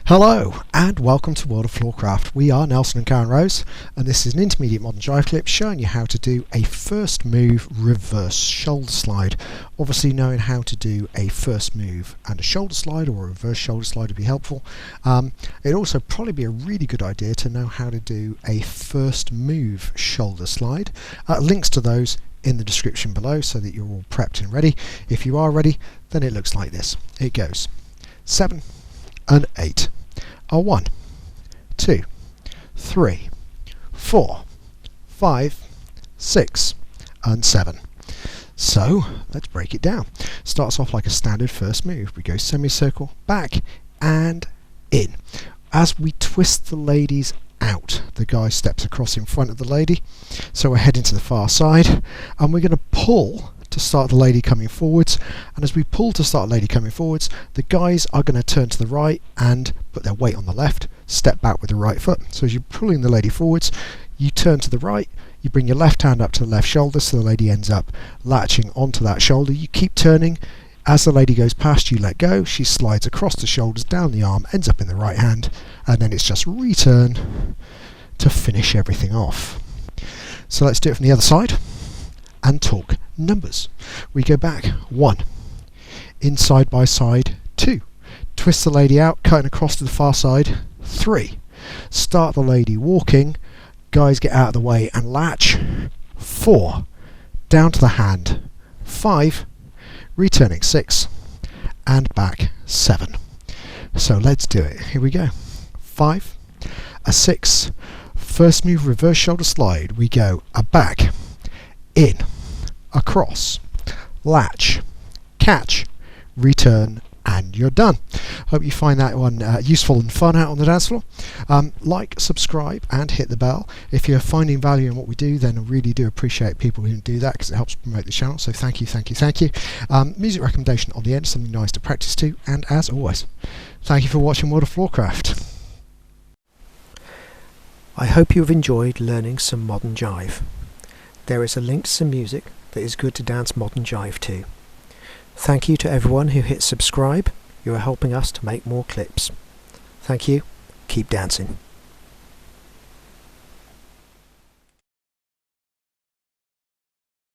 Hello and welcome to World of Floorcraft. We are Nelson and Karen Rose and this is an Intermediate Modern Jive Clip showing you how to do a first move reverse shoulder slide. Obviously knowing how to do a first move and a shoulder slide or a reverse shoulder slide would be helpful. It'd also probably be a really good idea to know how to do a first move shoulder slide. Links to those in the description below so that you're all prepped and ready. If you are ready, then it looks like this. It goes 7 and 8 are 1, 2, 3, 4, 5, 6 and 7. So let's break it down. Starts off like a standard first move. We go semicircle, back and in. As we twist the ladies out, the guy steps across in front of the lady, so we're heading to the far side and we're going to pull to start the lady coming forwards, and as we pull to start the lady coming forwards, the guys are going to turn to the right and put their weight on the left, step back with the right foot. So as you're pulling the lady forwards, you turn to the right, you bring your left hand up to the left shoulder so the lady ends up latching onto that shoulder. You keep turning. As the lady goes past, you let go, she slides across the shoulders, down the arm, ends up in the right hand, and then it's just return to finish everything off. So let's do it from the other side and talk numbers. We go back 1, in side by side 2, twist the lady out, cutting across to the far side 3, start the lady walking, guys get out of the way and latch 4, down to the hand 5, returning 6 and back 7. So let's do it. Here we go. 5, a 6, first move reverse shoulder slide. We go a back, in, across, latch, catch, return, and you're done. Hope you find that one useful and fun out on the dance floor. Like, subscribe and hit the bell. If you're finding value in what we do, then I really do appreciate people who do that because it helps promote the channel, so thank you, thank you, thank you. Music recommendation on the end, something nice to practice to, and as always, thank you for watching World of Floorcraft. I hope you have enjoyed learning some modern jive. There is a link to some music that is good to dance modern jive to. Thank you to everyone who hit subscribe. You are helping us to make more clips. Thank you. Keep dancing.